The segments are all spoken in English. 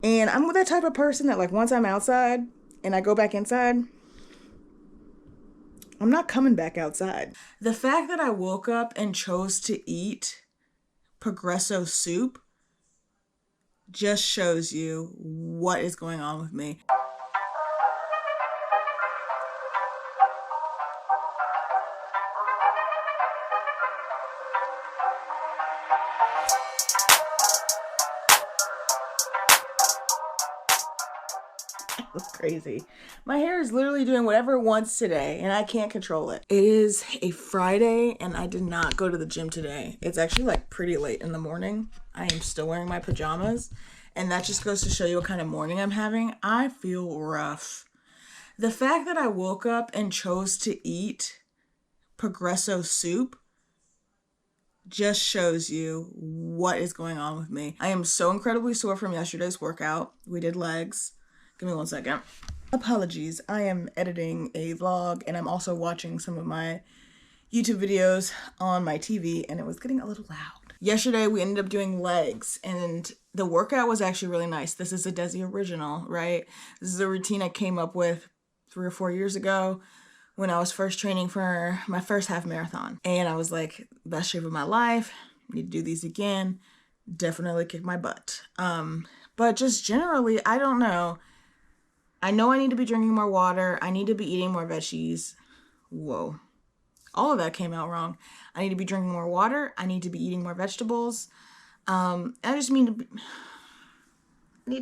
And I'm that type of person that like once I'm outside and I go back inside, I'm not coming back outside. The fact that I woke up and chose to eat Progresso soup just shows you what is going on with me. That's crazy. My hair is literally doing whatever it wants today and I can't control it. It is a Friday and I did not go to the gym today. It's actually like pretty late in the morning. I am still wearing my pajamas and that just goes to show you what kind of morning I'm having. I feel rough. The fact that I woke up and chose to eat Progresso soup just shows you what is going on with me. I am so incredibly sore from yesterday's workout. We did legs. Give me 1 second. Apologies. I am editing a vlog and I'm also watching some of my YouTube videos on my TV and it was getting a little loud. Yesterday we ended up doing legs and the workout was actually really nice. This is a Desi original, right? This is a routine I came up with 3 or 4 years ago when I was first training for my first half marathon. And I was like, best shape of my life. Need to do these again. Definitely kick my butt. But just generally, I don't know. I know I need to be drinking more water. I need to be eating more veggies. Whoa. All of that came out wrong. I need to be drinking more water. I need to be eating more vegetables. I just need to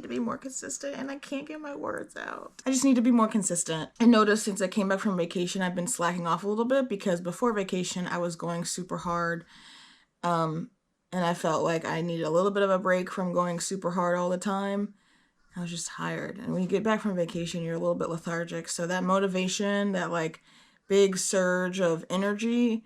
be more consistent and I can't get my words out. I just need to be more consistent. I noticed since I came back from vacation, I've been slacking off a little bit because before vacation, I was going super hard. And I felt like I needed a little bit of a break from going super hard all the time. I was just tired. And when you get back from vacation, you're a little bit lethargic. So that motivation, that like big surge of energy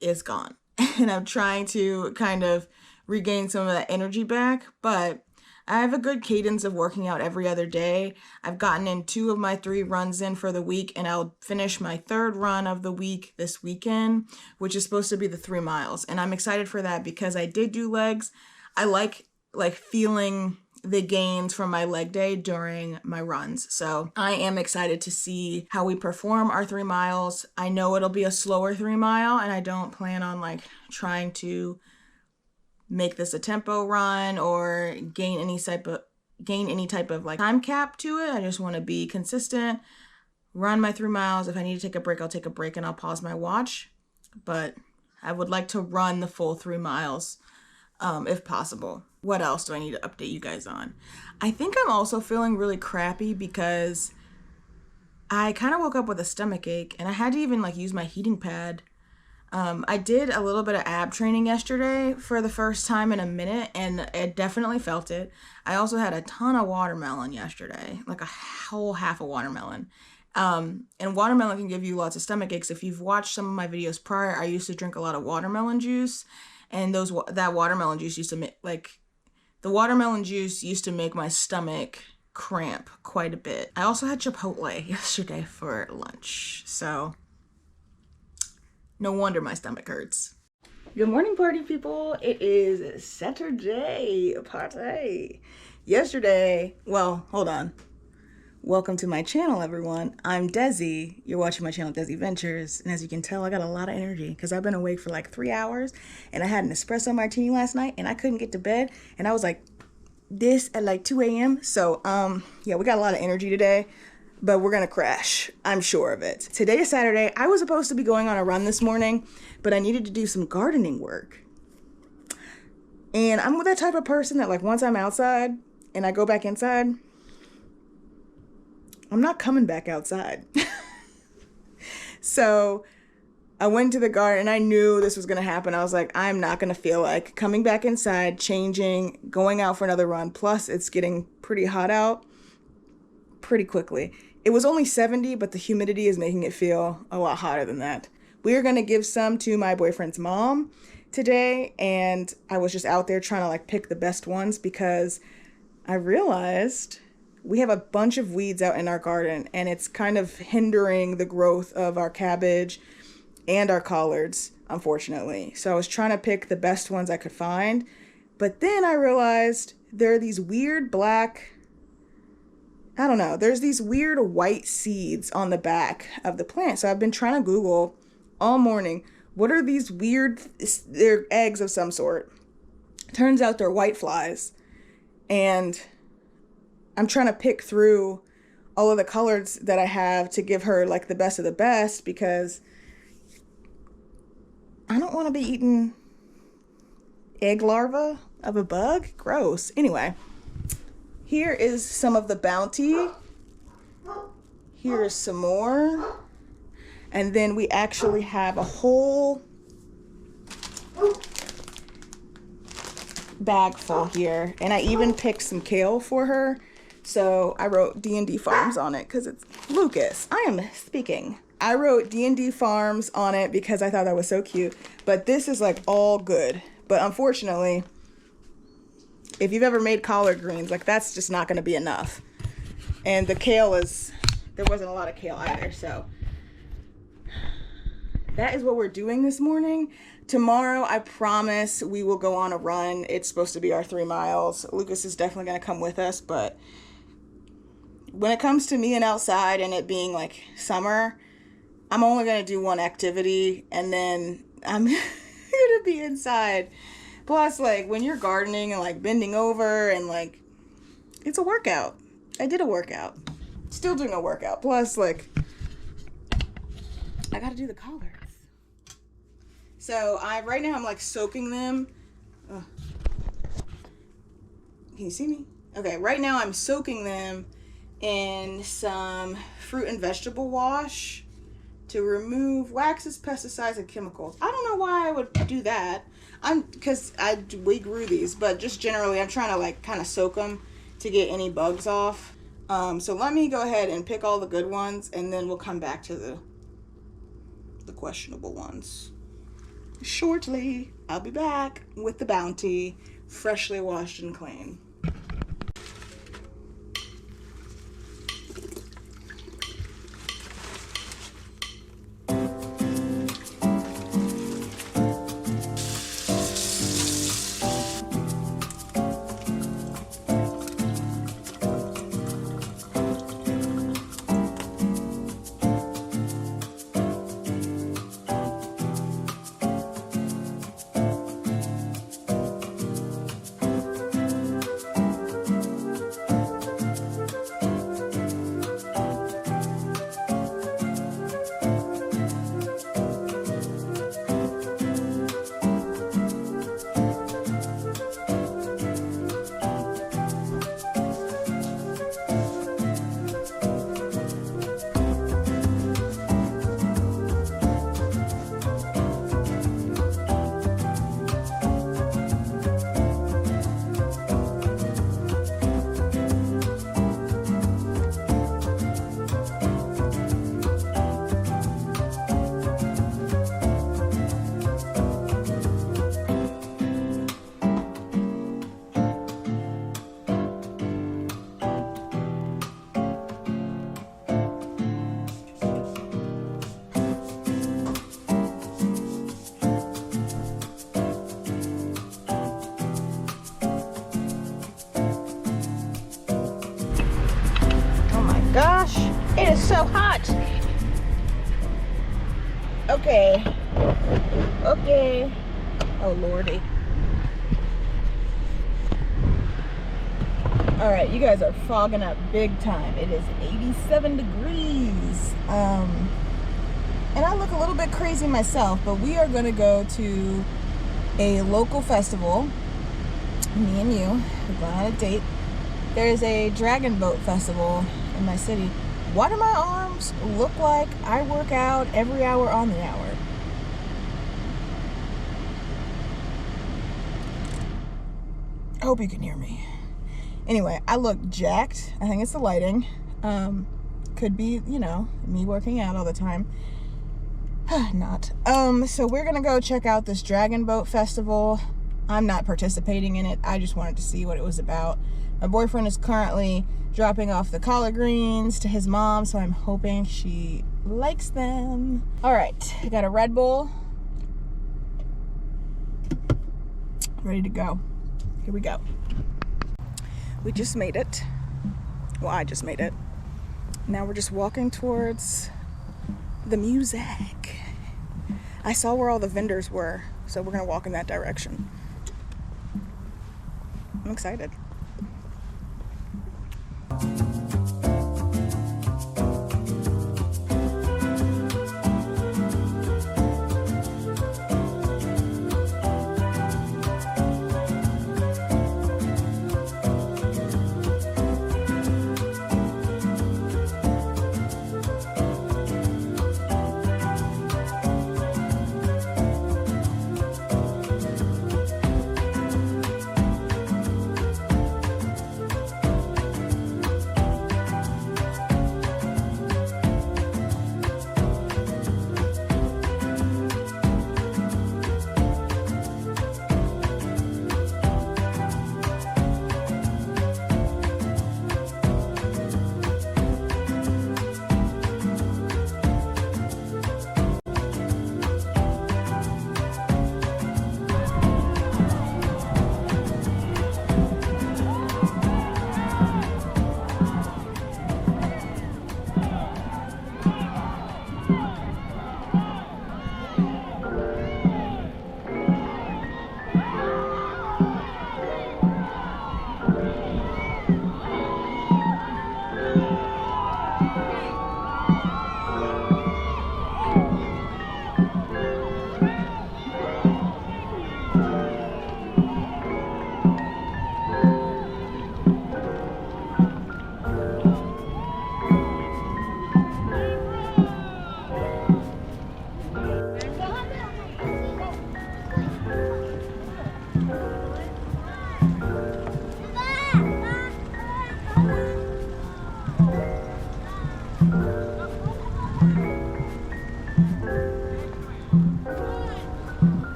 is gone. And I'm trying to kind of regain some of that energy back. But I have a good cadence of working out every other day. I've gotten in 2 of my 3 runs in for the week, and I'll finish my 3rd run of the week this weekend, which is supposed to be the 3 miles. And I'm excited for that because I did do legs. I like feeling the gains from my leg day during my runs. So I am excited to see how we perform our 3 miles. I know it'll be a slower 3 mile and I don't plan on like trying to make this a tempo run or gain any type of like time cap to it. I just want to be consistent, run my 3 miles. If I need to take a break, I'll take a break and I'll pause my watch. But I would like to run the full 3 miles if possible. What else do I need to update you guys on? I think I'm also feeling really crappy because I kind of woke up with a stomach ache and I had to even like use my heating pad. I did a little bit of ab training yesterday for the first time in a minute and I definitely felt it. I also had a ton of watermelon yesterday, like a whole half a watermelon. And watermelon can give you lots of stomach aches. If you've watched some of my videos prior, I used to drink a lot of watermelon juice and that watermelon juice used to make the watermelon juice used to make my stomach cramp quite a bit. I also had Chipotle yesterday for lunch, so no wonder my stomach hurts. Good morning, party people. It is Saturday, party. Yesterday, well, hold on. Welcome to my channel, everyone. I'm Desi. You're watching my channel, Desi Ventures. And as you can tell, I got a lot of energy because I've been awake for like 3 hours and I had an espresso martini last night and I couldn't get to bed. And I was like this at like 2 a.m. So, yeah, we got a lot of energy today, but we're going to crash. I'm sure of it. Today is Saturday. I was supposed to be going on a run this morning, but I needed to do some gardening work. And I'm that type of person that like once I'm outside and I go back inside, I'm not coming back outside. So I went to the garden and I knew this was going to happen. I was like, I'm not going to feel like coming back inside, changing, going out for another run. Plus, it's getting pretty hot out pretty quickly. It was only 70, but the humidity is making it feel a lot hotter than that. We are going to give some to my boyfriend's mom today. And I was just out there trying to like pick the best ones because I realized we have a bunch of weeds out in our garden and it's kind of hindering the growth of our cabbage and our collards, unfortunately. So I was trying to pick the best ones I could find. But then I realized there are these weird black I don't know. There's these weird white seeds on the back of the plant. So I've been trying to Google all morning. What are these weird, they're eggs of some sort. Turns out they're white flies. And I'm trying to pick through all of the colors that I have to give her like the best of the best, because I don't want to be eating egg larva of a bug. Gross. Anyway, here is some of the Bounty. Here's some more. And then we actually have a whole bag full here. And I even picked some kale for her. So I wrote D&D Farms on it because it's Lucas. I am speaking. I wrote D&D Farms on it because I thought that was so cute. But this is like all good. But unfortunately, if you've ever made collard greens, like that's just not going to be enough. And the kale is, there wasn't a lot of kale either. So that is what we're doing this morning. Tomorrow, I promise we will go on a run. It's supposed to be our 3 miles. Lucas is definitely going to come with us, but when it comes to me and outside and it being like summer, I'm only going to do one activity and then I'm going to be inside. Plus, like, when you're gardening and like bending over and like, it's a workout. I did a workout. Still doing a workout. Plus, like, I got to do the collards. So right now I'm like soaking them. Ugh. Can you see me? Okay, right now I'm soaking them in some fruit and vegetable wash to remove waxes, pesticides, and chemicals. I don't know why I would do that. Because we grew these, but just generally I'm trying to like kind of soak them to get any bugs off. So let me go ahead and pick all the good ones, and then we'll come back to the questionable ones. Shortly, I'll be back with the Bounty, freshly washed and clean. Gosh, it is so hot. Okay. Oh lordy. All right, you guys are fogging up big time. It is 87 degrees. And I look a little bit crazy myself, but we are gonna go to a local festival. Me and you, we're going on a date. There's a dragon boat festival in my city. Why do my arms look like I work out every hour on the hour? I hope you can hear me. Anyway, I look jacked. I think it's the lighting. Could be, you know, me working out all the time. Not. So we're gonna go check out this dragon boat festival. I'm not participating in it. I just wanted to see what it was about. My boyfriend is currently dropping off the collard greens to his mom, so I'm hoping she likes them. All right, I got a Red Bull. Ready to go. Here we go. We just made it. Well, I just made it. Now we're just walking towards the music. I saw where all the vendors were, so we're gonna walk in that direction. I'm excited.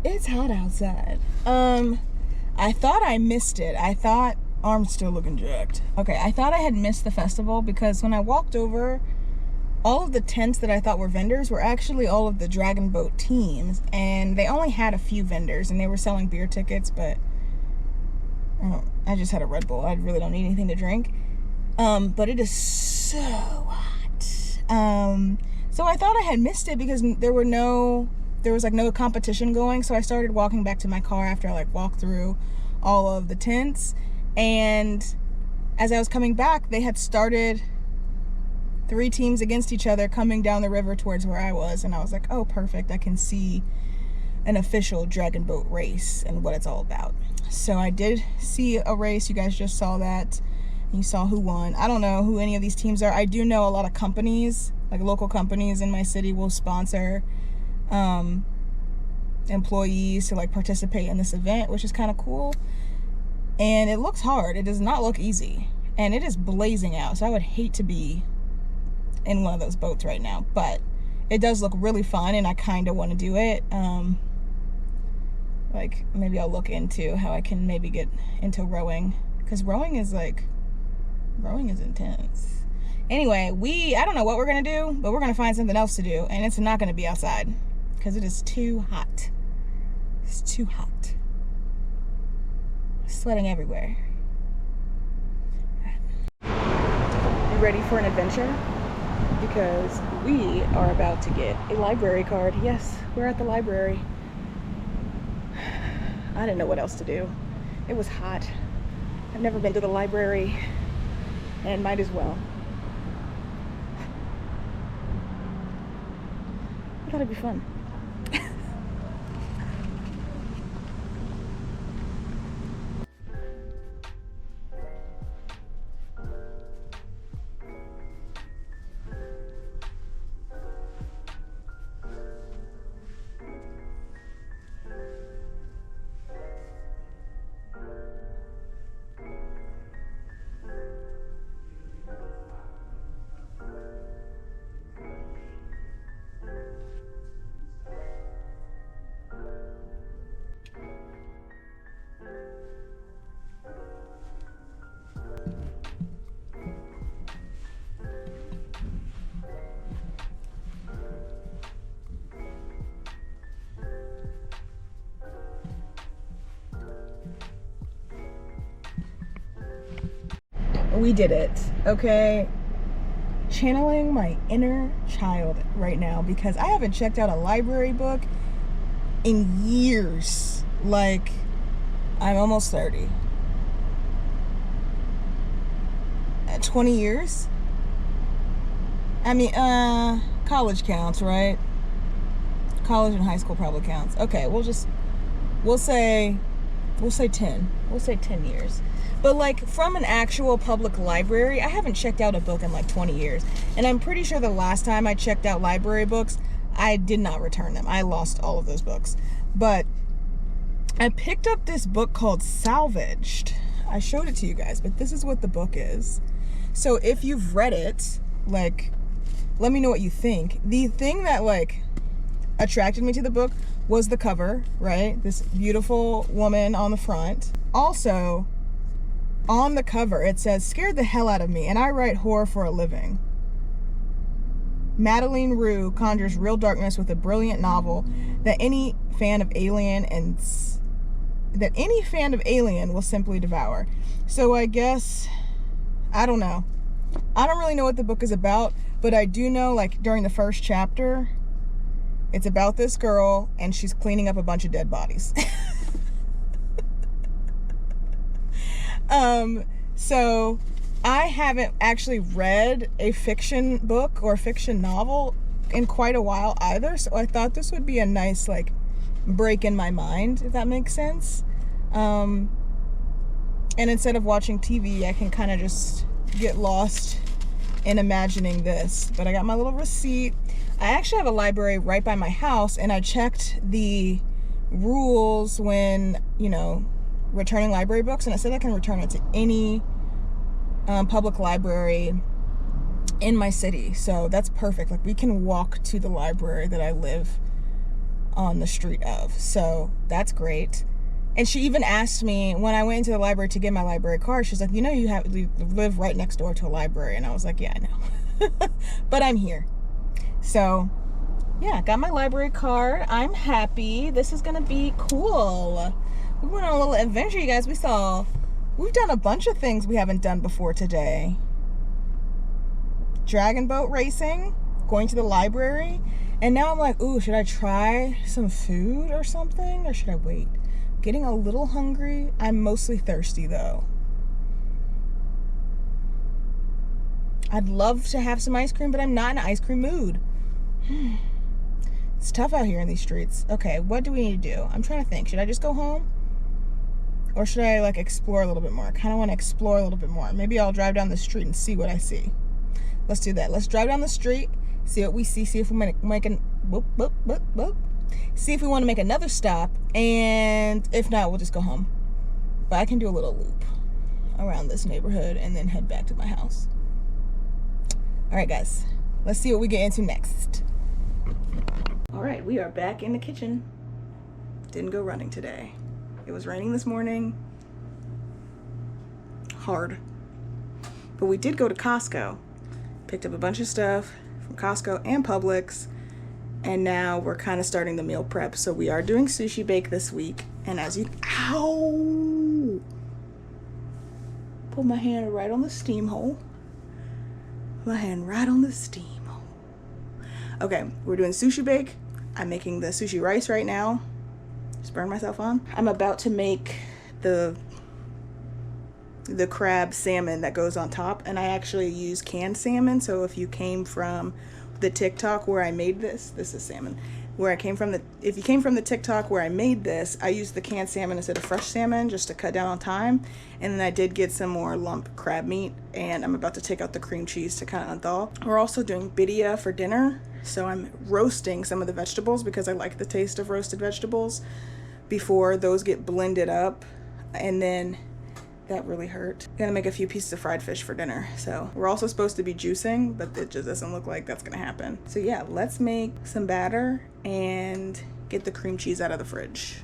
It's hot outside. I thought I missed it. I thought arm's still looking jacked. Okay, I thought I had missed the festival because when I walked over, all of the tents that I thought were vendors were actually all of the Dragon Boat teams, and they only had a few vendors, and they were selling beer tickets, but I just had a Red Bull. I really don't need anything to drink. But it is so hot. So I thought I had missed it because there was like no competition going, so I started walking back to my car after I like walked through all of the tents, and as I was coming back, they had started 3 teams against each other coming down the river towards where I was, and I was like, oh perfect, I can see an official Dragon Boat race and what it's all about. So I did see a race. You guys just saw that. You saw who won. I don't know who any of these teams are. I do know a lot of companies, like local companies in my city, will sponsor employees to like participate in this event, which is kind of cool. And it looks hard. It does not look easy, and it is blazing out, so I would hate to be in one of those boats right now, but it does look really fun, and I kind of want to do it. Like maybe I'll look into how I can maybe get into rowing, because rowing is intense. Anyway, I don't know what we're gonna do, but we're gonna find something else to do, and it's not gonna be outside because it is too hot. It's too hot. Sweating everywhere. You ready for an adventure? Because we are about to get a library card. Yes, we're at the library. I didn't know what else to do. It was hot. I've never been to the library, and might as well. I thought it'd be fun. We did it, okay? Channeling my inner child right now because I haven't checked out a library book in years. Like, I'm almost 30. 20 years? I mean, college counts, right? College and high school probably counts. Okay, we'll say 10. We'll say 10 years. But like from an actual public library, I haven't checked out a book in like 20 years. And I'm pretty sure the last time I checked out library books, I did not return them. I lost all of those books. But I picked up this book called Salvaged. I showed it to you guys, but this is what the book is. So if you've read it, like, let me know what you think. The thing that like attracted me to the book was the cover, right? This beautiful woman on the front. Also, on the cover, it says, "Scared the hell out of me, and I write horror for a living." Madeleine Roux conjures real darkness with a brilliant novel that any fan of Alien will simply devour. So I guess, I don't know. I don't really know what the book is about, but I do know, like, during the first chapter, it's about this girl, and she's cleaning up a bunch of dead bodies. So I haven't actually read a fiction book or fiction novel in quite a while either, so I thought this would be a nice, like, break in my mind, if that makes sense. And instead of watching TV, I can kind of just get lost in imagining this. But I got my little receipt. I actually have a library right by my house, and I checked the rules when, you know, returning library books, and it said I can return it to any public library in my city. So that's perfect. Like, we can walk to the library that I live on the street of. So that's great. And she even asked me when I went into the library to get my library card, she's like, you know, you live right next door to a library. And I was like, yeah, I know. But I'm here. So yeah, got my library card. I'm happy. This is gonna be cool. We went on a little adventure, you guys. We've done a bunch of things we haven't done before today. Dragon boat racing, going to the library, and now I'm like, ooh, should I try some food or something, or should I wait? Getting a little hungry. I'm mostly thirsty though. I'd love to have some ice cream, but I'm not in an ice cream mood. It's tough out here in these streets. Okay, what do we need to do? I'm trying to think. Should I just go home? Or should I, like, explore a little bit more? I kind of want to explore a little bit more. Maybe I'll drive down the street and see what I see. Let's do that. Let's drive down the street, see what we see, see if we see if we want to make another stop, and if not, we'll just go home. But I can do a little loop around this neighborhood and then head back to my house. All right, guys. Let's see what we get into next. All right, we are back in the kitchen. Didn't go running today. It was raining this morning. Hard. But we did go to Costco. Picked up a bunch of stuff from Costco and Publix. And now we're kind of starting the meal prep. So we are doing sushi bake this week. And as you... Ow! Put my hand right on the steam hole. My hand right on the steam hole. Okay, we're doing sushi bake. I'm making the sushi rice right now. Just burn myself on. I'm about to make the crab salmon that goes on top, and I actually use canned salmon. So if you came from the TikTok where I made this is salmon. If you came from the TikTok where I made this, I used the canned salmon instead of fresh salmon just to cut down on time. And then I did get some more lump crab meat, and I'm about to take out the cream cheese to kind of unthaw. We're also doing birria for dinner. So I'm roasting some of the vegetables because I like the taste of roasted vegetables before those get blended up. And then that really hurt. Gonna make a few pieces of fried fish for dinner. So we're also supposed to be juicing, but it just doesn't look like that's gonna happen. So yeah, let's make some batter and get the cream cheese out of the fridge.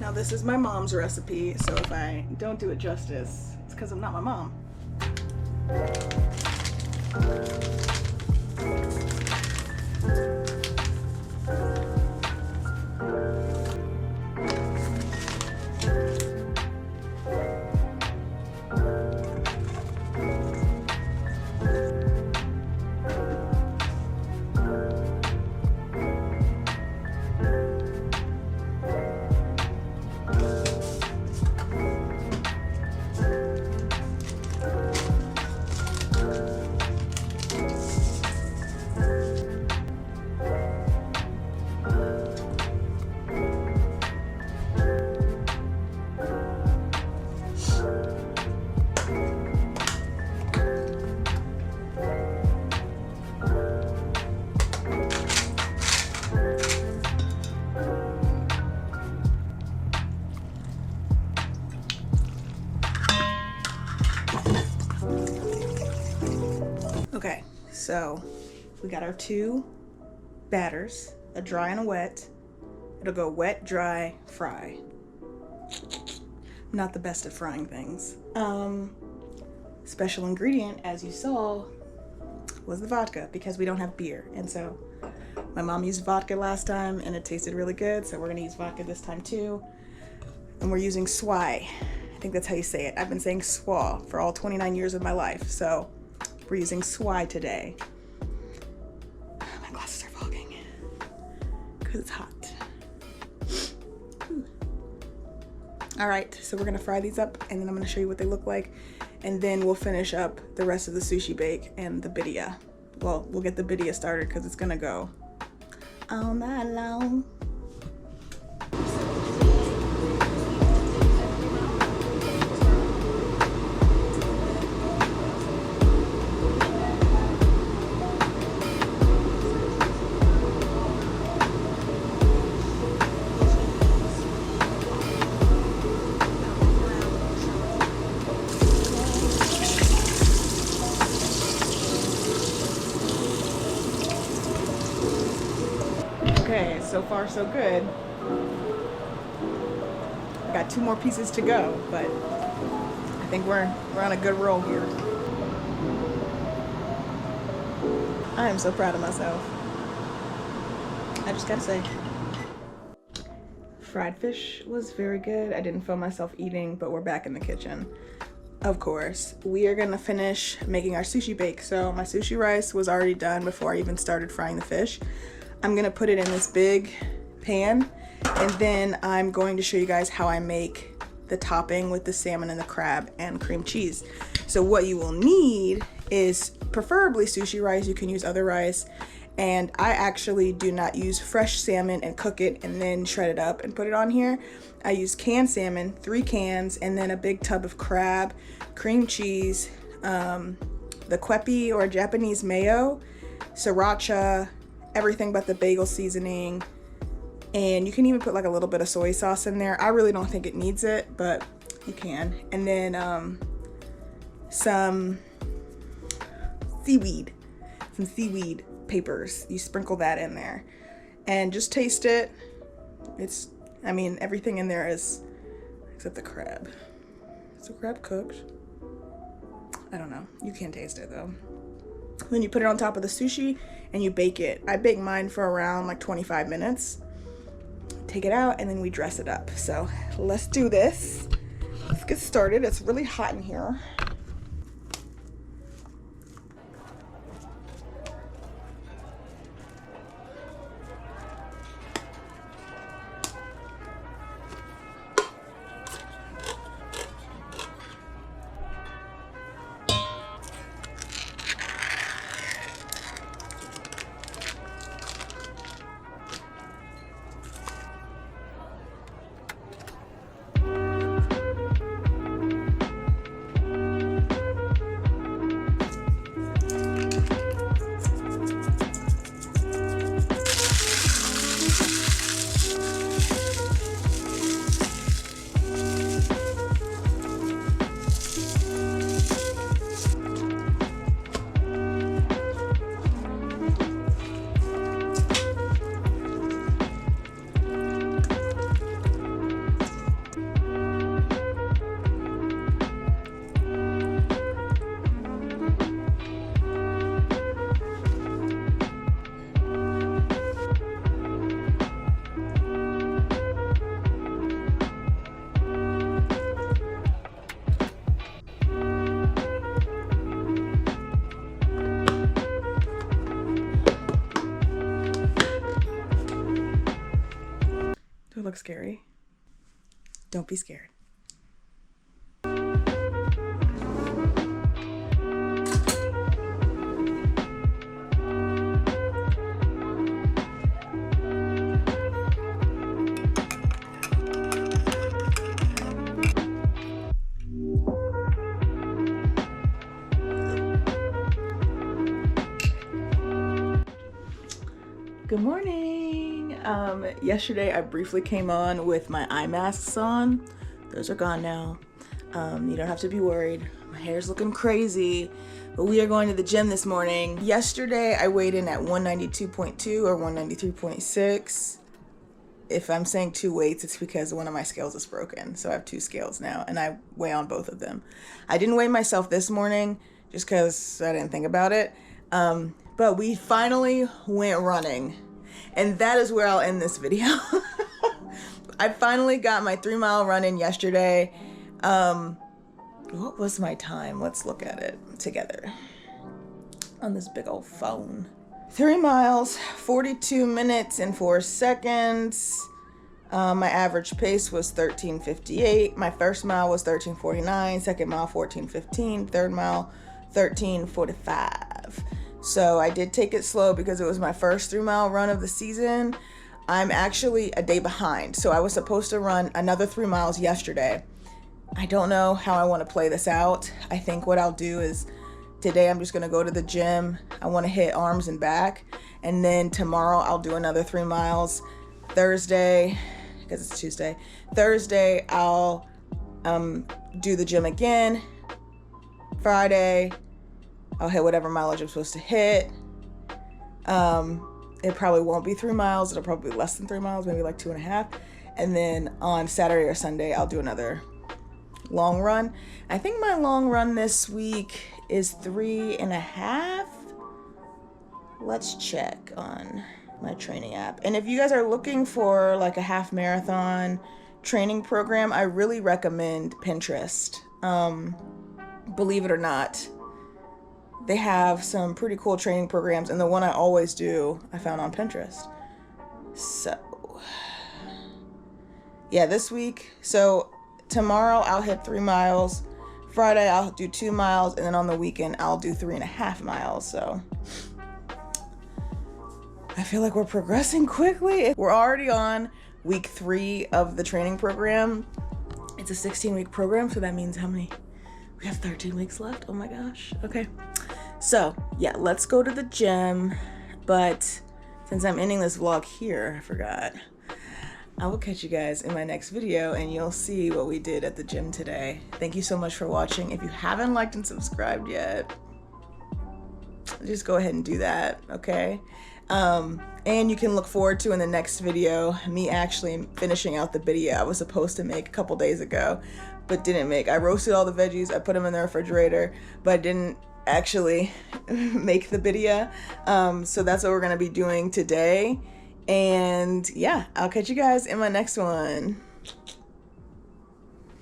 Now this is my mom's recipe, so if I don't do it justice, it's because I'm not my mom. Okay, so we got our two batters, a dry and a wet. It'll go wet, dry, fry. Not the best at frying things. Special ingredient, as you saw, was the vodka because we don't have beer. And so my mom used vodka last time and it tasted really good. So we're gonna use vodka this time too. And we're using swai. I think that's how you say it. I've been saying swa for all 29 years of my life. So we're using swai today. My glasses are fogging because it's hot. All right, so we're gonna fry these up and then I'm gonna show you what they look like. And then we'll finish up the rest of the sushi bake and the bidia. Well, we'll get the bidia started because it's gonna go all night long. Okay, so far so good. I got 2 more pieces to go, but I think we're on a good roll here. I am so proud of myself. I just gotta say. Fried fish was very good. I didn't film myself eating, but we're back in the kitchen. Of course, we are gonna finish making our sushi bake. So my sushi rice was already done before I even started frying the fish. I'm gonna put it in this big pan, and then I'm going to show you guys how I make the topping with the salmon and the crab and cream cheese. So what you will need is preferably sushi rice. You can use other rice. And I actually do not use fresh salmon and cook it and then shred it up and put it on here. I use canned salmon, 3 cans, and then a big tub of crab, cream cheese, the quepi or Japanese mayo, sriracha, everything but the bagel seasoning, and you can even put like a little bit of soy sauce in there. I really don't think it needs it, but you can. And then some seaweed papers. You sprinkle that in there and just taste it. I mean, everything in there is except the crab. Is the crab cooked? I don't know. You can taste it though. Then you put it on top of the sushi and you bake it. I bake mine for around like 25 minutes. Take it out and then we dress it up. So let's do this. Let's get started. It's really hot in here. Do it look scary? Don't be scared. Good morning. Yesterday I briefly came on with my eye masks on. Those are gone now. You don't have to be worried. My hair's looking crazy, but we are going to the gym this morning. Yesterday, I weighed in at 192.2 or 193.6. If I'm saying two weights, it's because one of my scales is broken. So I have two scales now, and I weigh on both of them. I didn't weigh myself this morning just because I didn't think about it. But we finally went running, and that is where I'll end this video. I finally got my 3-mile run in yesterday. What was my time? Let's look at it together on this big old phone. 3 miles, 42 minutes and 4 seconds. My average pace was 13:58. My first mile was 13:49. Second mile, 14:15. Third mile, 13:45. So I did take it slow because it was my first 3-mile run of the season. I'm actually a day behind. So I was supposed to run another 3 miles yesterday. I don't know how I want to play this out. I think what I'll do is today I'm just going to go to the gym. I want to hit arms and back. And then tomorrow I'll do another 3 miles. Thursday, because it's Tuesday, Thursday I'll do the gym again. Friday I'll hit whatever mileage I'm supposed to hit. It probably won't be 3 miles. It'll probably be less than 3 miles, maybe like 2.5. And then on Saturday or Sunday, I'll do another long run. I think my long run this week is 3.5. Let's check on my training app. And if you guys are looking for like a half marathon training program, I really recommend Pinterest. Believe it or not, they have some pretty cool training programs, and the one I always do, I found on Pinterest. So, yeah, this week, so tomorrow I'll hit 3 miles. Friday I'll do 2 miles, and then on the weekend I'll do 3.5 miles. So I feel like we're progressing quickly. We're already on week 3 of the training program. It's a 16-week program, so that means how many? We have 13 weeks left. Oh my gosh. Okay. So yeah, let's go to the gym. But since I'm ending this vlog here, I forgot. I will catch you guys in my next video, and you'll see what we did at the gym today. Thank you so much for watching. If you haven't liked and subscribed yet, just go ahead and do that, okay? And you can look forward to in the next video, me actually finishing out the birria I was supposed to make a couple days ago, but didn't make. I roasted all the veggies, I put them in the refrigerator, but I didn't actually make the birria. So that's what we're gonna be doing today. And yeah, I'll catch you guys in my next one.